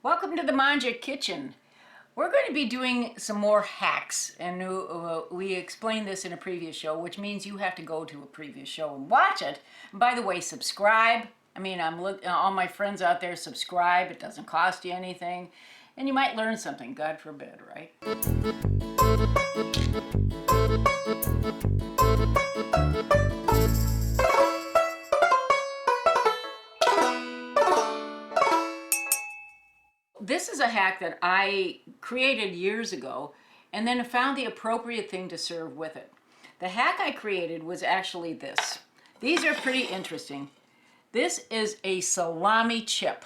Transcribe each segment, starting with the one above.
Welcome to the Manja Kitchen. We're going to be doing some more hacks, and we explained this in a previous show, which means you have to go to a previous show and watch it. And by the way, subscribe. All my friends out there, subscribe. It doesn't cost you anything, and you might learn something, God forbid, right? This is a hack that I created years ago and then found the appropriate thing to serve with it. The hack I created was actually this. These are pretty interesting. This is a salami chip.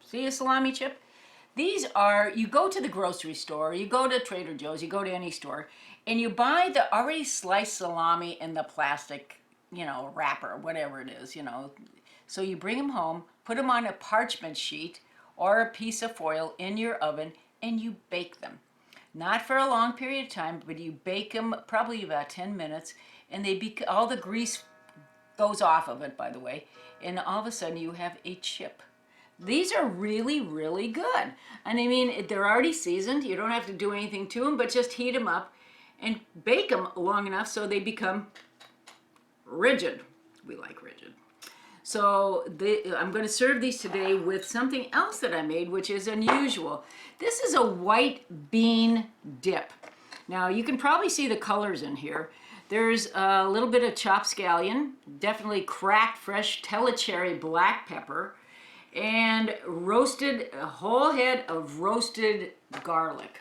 See a salami chip? These are, you go to the grocery store, you go to Trader Joe's, you go to any store, and you buy the already sliced salami in the plastic, wrapper, whatever it is, So you bring them home, put them on a parchment sheet or a piece of foil in your oven, and you bake them. Not for a long period of time, but you bake them probably about 10 minutes, and all the grease goes off of it, by the way, and all of a sudden you have a chip. These are really, really good. And I mean, they're already seasoned. You don't have to do anything to them, but just heat them up and bake them long enough so they become rigid. We like rigid. So I'm going to serve these today with something else that I made, which is unusual. This is a white bean dip. Now you can probably see the colors in here. There's a little bit of chopped scallion, definitely cracked fresh telecherry black pepper, and a whole head of roasted garlic.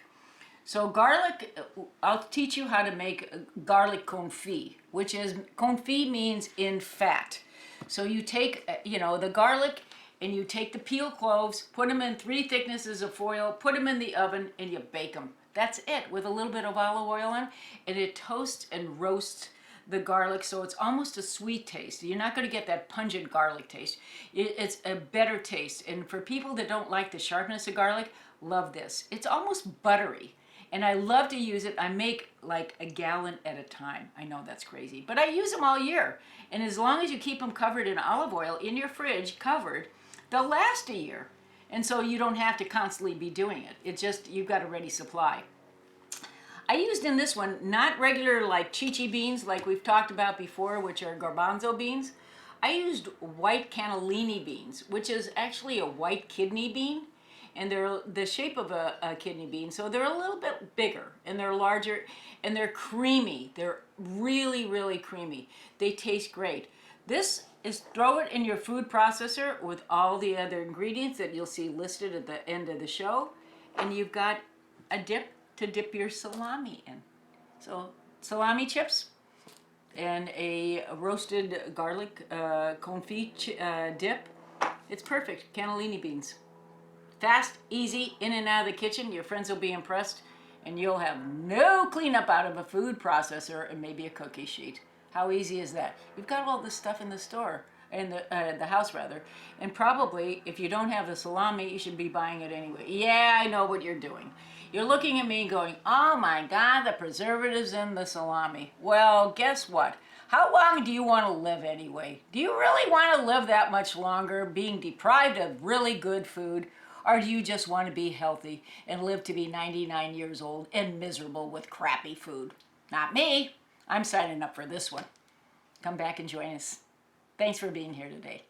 So garlic, I'll teach you how to make garlic confit, confit means in fat. So you take, the garlic, and you take the peeled cloves, put them in 3 thicknesses of foil, put them in the oven, and you bake them. That's it, with a little bit of olive oil on, and it toasts and roasts the garlic, so it's almost a sweet taste. You're not going to get that pungent garlic taste. It's a better taste, and for people that don't like the sharpness of garlic, love this. It's almost buttery. And I love to use it. I make like a gallon at a time. I know that's crazy, but I use them all year. And as long as you keep them covered in olive oil in your fridge, covered, they'll last a year. And so you don't have to constantly be doing it. It's just, you've got a ready supply. I used in this one, not regular like chichi beans like we've talked about before, which are garbanzo beans. I used white cannellini beans, which is actually a white kidney bean. And they're the shape of a kidney bean, so they're a little bit bigger, and they're larger, and they're creamy. They're really, really creamy. They taste great. This is, throw it in your food processor with all the other ingredients that you'll see listed at the end of the show, and you've got a dip to dip your salami in. So salami chips and a roasted garlic confit dip. It's perfect. Cannellini beans. Fast, easy, in and out of the kitchen. Your friends will be impressed, and you'll have no cleanup out of a food processor and maybe a cookie sheet. How easy is that? You've got all this stuff in the store, in the house rather, and probably if you don't have the salami, you should be buying it anyway. Yeah, I know what you're doing. You're looking at me going, oh my God, the preservatives in the salami. Well, guess what? How long do you want to live anyway? Do you really want to live that much longer being deprived of really good food? Or do you just want to be healthy and live to be 99 years old and miserable with crappy food? Not me. I'm signing up for this one. Come back and join us. Thanks for being here today.